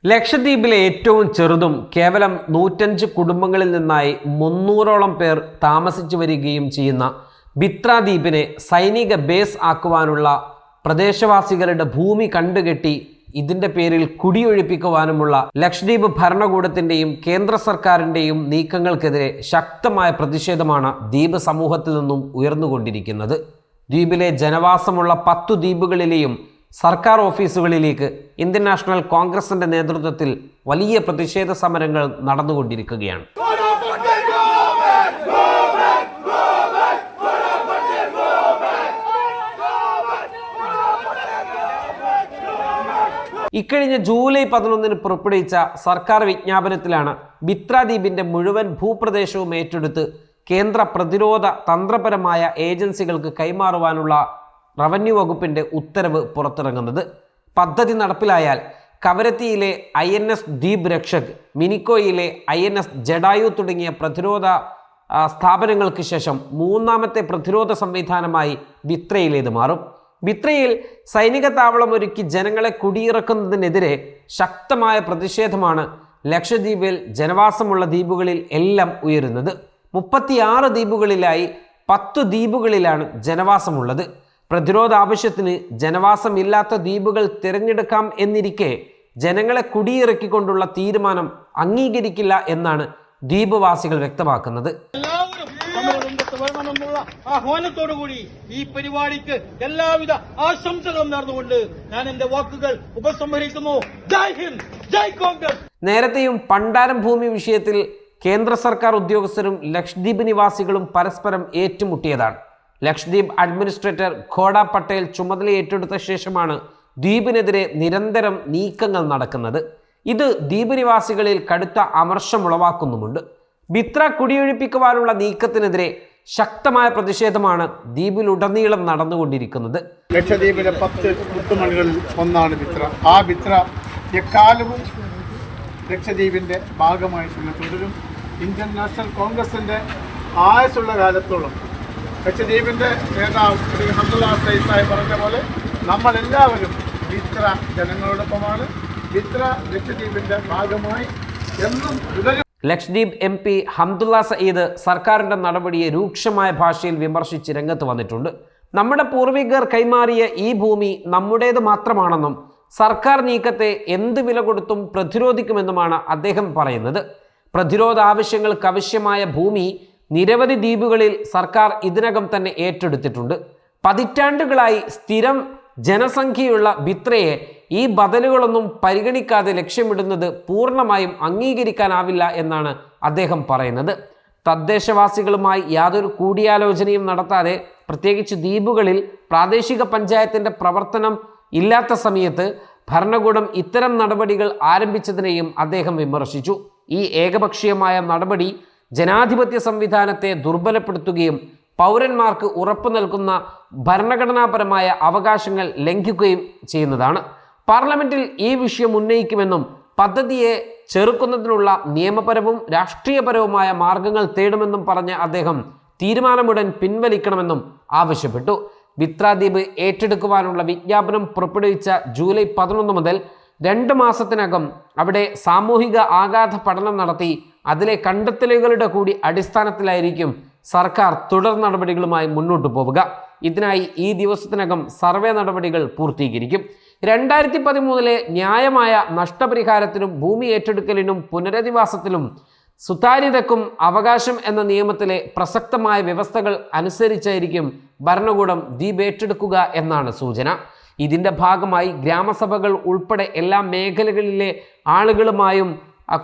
ലക്ഷദ്വീപിലെ ഏറ്റവും ചെറുതും കേവലം 105 കുടുംബങ്ങളിൽ നിന്നായി 300ഓളം പേർ താമസിച്ചു വരികയും ചെയ്യുന്ന ബിത്ര ദ്വീപിനെ സൈനിക ബേസ് ആക്കുവാനുള്ള പ്രദേശവാസികളുടെ ഭൂമി കണ്ടുകെട്ടി ഇതിൻ്റെ പേരിൽ കുടിയൊഴിപ്പിക്കുവാനുമുള്ള ലക്ഷദ്വീപ് ഭരണകൂടത്തിൻ്റെയും കേന്ദ്ര സർക്കാരിൻ്റെയും നീക്കങ്ങൾക്കെതിരെ ശക്തമായ പ്രതിഷേധമാണ് ദ്വീപ് സമൂഹത്തിൽ നിന്നും ഉയർന്നുകൊണ്ടിരിക്കുന്നത്. ദ്വീപിലെ ജനവാസമുള്ള 10 ദ്വീപുകളിലെയും സർക്കാർ ഓഫീസുകളിലേക്ക് ഇന്ത്യൻ നാഷണൽ കോൺഗ്രസിന്റെ നേതൃത്വത്തിൽ വലിയ പ്രതിഷേധ സമരങ്ങൾ നടന്നുകൊണ്ടിരിക്കുകയാണ്. ഇക്കഴിഞ്ഞ ജൂലൈ 11 പുറപ്പെടുവിച്ച സർക്കാർ വിജ്ഞാപനത്തിലാണ് ബിത്ര ദ്വീപിന്റെ മുഴുവൻ ഭൂപ്രദേശവും ഏറ്റെടുത്ത് കേന്ദ്ര പ്രതിരോധ തന്ത്രപരമായ ഏജൻസികൾക്ക് കൈമാറുവാനുള്ള റവന്യൂ വകുപ്പിന്റെ ഉത്തരവ് പുറത്തിറങ്ങുന്നത്. പദ്ധതി നടപ്പിലായാൽ കവരത്തിയിലെ INS ദ്വീപ് രക്ഷക്, മിനിക്കോയിലെ INS ജഡായു തുടങ്ങിയ പ്രതിരോധ സ്ഥാപനങ്ങൾക്ക് ശേഷം 3ാമത്തെ പ്രതിരോധ സംവിധാനമായി ബിത്രയിലേത് മാറും. ബിത്രയിൽ സൈനിക താവളം ഒരുക്കി ജനങ്ങളെ കുടിയിറക്കുന്നതിനെതിരെ ശക്തമായ പ്രതിഷേധമാണ് ലക്ഷദ്വീപിൽ ജനവാസമുള്ള ദ്വീപുകളിൽ എല്ലാം ഉയരുന്നത്. 36 ദ്വീപുകളിലായി 10 ദ്വീപുകളിലാണ് ജനവാസമുള്ളത്. പ്രതിരോധ ആവശ്യത്തിന് ജനവാസമില്ലാത്ത ദ്വീപുകൾ തിരഞ്ഞെടുക്കാം എന്നിരിക്കെ ജനങ്ങളെ കുടിയിറക്കിക്കൊണ്ടുള്ള തീരുമാനം അംഗീകരിക്കില്ല എന്നാണ് ദ്വീപവാസികൾ വ്യക്തമാക്കുന്നത്. ആഹ്വാനത്തോടുകൂടി ഈ പരിപാടിക്ക് എല്ലാവിധ ആശംസകളും നേർന്നുകൊണ്ട് ഞാൻ എന്റെ വാക്കുകൾ ഉപസംഹരിക്കുന്നു. ജയ് ഹിന്ദ്, ജയ് കോൺഗ്രസ്. നേരത്തെയും പണ്ടാരം ഭൂമി വിഷയത്തിൽ കേന്ദ്ര സർക്കാർ ഉദ്യോഗസ്ഥരും ലക്ഷദ്വീപ് നിവാസികളും പരസ്പരം ഏറ്റുമുട്ടിയതാണ്. ലക്ഷദ്വീപ് അഡ്മിനിസ്ട്രേറ്റർ ഖോഡ പട്ടേൽ ചുമതല ഏറ്റെടുത്ത ശേഷമാണ് ദ്വീപിനെതിരെ നിരന്തരം നീക്കങ്ങൾ നടക്കുന്നത്. ഇത് ദ്വീപ് നിവാസികളിൽ കടുത്ത അമർഷമുളവാക്കുന്നുമുണ്ട്. ബിത്ര കുടിയൊഴിപ്പിക്കുവാനുള്ള നീക്കത്തിനെതിരെ ശക്തമായ പ്രതിഷേധമാണ് ദ്വീപിലുടനീളം നടന്നുകൊണ്ടിരിക്കുന്നത്. ലക്ഷദ്വീപിലെ 10 മുത്തുമണികളിൽ ഒന്നാണ് ബിത്ര. ആ ബിത്ര എക്കാലവും ലക്ഷദ്വീപിന്റെ ഭാഗമായി തുടരും. ഇന്ത്യൻ നാഷണൽ കോൺഗ്രസിന്റെ ആയുസ്സുള്ള കാലത്തോളം ലക്ഷദ്വീപിന്റെ നേതാവ് ഹംദുല്ലാ സൈസായി പറഞ്ഞ പോലെ നമ്മളെല്ലാവരും ബിത്ര ജനങ്ങളോടൊപ്പമാണ്. ബിത്ര ലക്ഷദ്വീപിന്റെ ഭാഗമായി എന്നും തുടരും. ലക്ഷദ്വീപ് MP ഹംദുല്ലാ സയ്യിദ് സർക്കാരിന്റെ നടപടിയെ രൂക്ഷമായ ഭാഷയിൽ വിമർശിച്ച് രംഗത്ത് വന്നിട്ടുണ്ട്. നമ്മുടെ പൂർവികർ കൈമാറിയ ഈ ഭൂമി നമ്മുടേത് മാത്രമാണെന്നും സർക്കാർ നീക്കത്തെ എന്ത് വില കൊടുത്തും പ്രതിരോധിക്കുമെന്നുമാണ് അദ്ദേഹം പറയുന്നത്. പ്രതിരോധ ആവശ്യങ്ങൾക്ക് ആവശ്യമായ ഭൂമി നിരവധി ദ്വീപുകളിൽ സർക്കാർ ഇതിനകം തന്നെ ഏറ്റെടുത്തിട്ടുണ്ട്. പതിറ്റാണ്ടുകളായി സ്ഥിരം ജനസംഖ്യയുള്ള ബിത്രയെ ഈ ബദലുകളൊന്നും പരിഗണിക്കാതെ ലക്ഷ്യമിടുന്നത് പൂർണ്ണമായും അംഗീകരിക്കാനാവില്ല എന്നാണ് അദ്ദേഹം പറയുന്നത്. തദ്ദേശവാസികളുമായി യാതൊരു കൂടിയാലോചനയും നടത്താതെ, പ്രത്യേകിച്ച് ദ്വീപുകളിൽ പ്രാദേശിക പഞ്ചായത്തിന്റെ പ്രവർത്തനം ഇല്ലാത്ത സമയത്ത് ഭരണകൂടം ഇത്തരം നടപടികൾ ആരംഭിച്ചതിനെയും അദ്ദേഹം വിമർശിച്ചു. ഈ ഏകപക്ഷീയമായ നടപടി ജനാധിപത്യ സംവിധാനത്തെ ദുർബലപ്പെടുത്തുകയും പൗരന്മാർക്ക് ഉറപ്പു നൽകുന്ന ഭരണഘടനാപരമായ അവകാശങ്ങൾ ലംഘിക്കുകയും ചെയ്യുന്നതാണ്. പാർലമെന്റിൽ ഈ വിഷയം ഉന്നയിക്കുമെന്നും പദ്ധതിയെ ചെറുക്കുന്നതിനുള്ള നിയമപരവും രാഷ്ട്രീയപരവുമായ മാർഗങ്ങൾ തേടുമെന്നും പറഞ്ഞ അദ്ദേഹം തീരുമാനമുടൻ പിൻവലിക്കണമെന്നും ആവശ്യപ്പെട്ടു. ബിത്ര ദ്വീപ് ഏറ്റെടുക്കുവാനുള്ള വിജ്ഞാപനം പുറപ്പെടുവിച്ച ജൂലൈ 11 മുതൽ 2 മാസത്തിനകം അവിടെ സാമൂഹിക ആഘാത പഠനം നടത്തി അതിലെ കണ്ടെത്തലുകളുടെ കൂടി അടിസ്ഥാനത്തിലായിരിക്കും സർക്കാർ തുടർ നടപടികളുമായി മുന്നോട്ട് പോവുക. ഇതിനായി ഈ ദിവസത്തിനകം സർവേ നടപടികൾ പൂർത്തീകരിക്കും. 2013 ന്യായമായ നഷ്ടപരിഹാരത്തിനും ഭൂമി ഏറ്റെടുക്കലിനും പുനരധിവാസത്തിലും സുതാര്യതക്കും അവകാശം എന്ന നിയമത്തിലെ പ്രസക്തമായ വ്യവസ്ഥകൾ അനുസരിച്ചായിരിക്കും ഭരണകൂടം ദ്വീപ് ഏറ്റെടുക്കുക എന്നാണ് സൂചന. ഇതിൻ്റെ ഭാഗമായി ഗ്രാമസഭകൾ ഉൾപ്പെടെ എല്ലാ മേഖലകളിലെ ആളുകളുമായും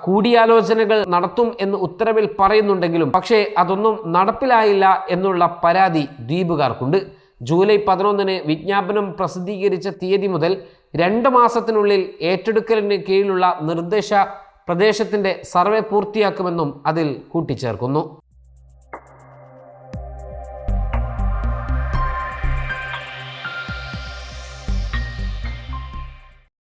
കൂടിയാലോചനകൾ നടത്തും എന്ന് ഉത്തരവിൽ പറയുന്നുണ്ടെങ്കിലും പക്ഷേ അതൊന്നും നടപ്പിലായില്ല എന്നുള്ള പരാതി ദ്വീപുകാർക്കുണ്ട്. ജൂലൈ 11 വിജ്ഞാപനം പ്രസിദ്ധീകരിച്ച തീയതി മുതൽ 2 മാസത്തിനുള്ളിൽ ഏറ്റെടുക്കലിന് കീഴിലുള്ള നിർദ്ദേശ പ്രദേശത്തിൻ്റെ സർവേ പൂർത്തിയാക്കുമെന്നും അതിൽ കൂട്ടിച്ചേർക്കുന്നു.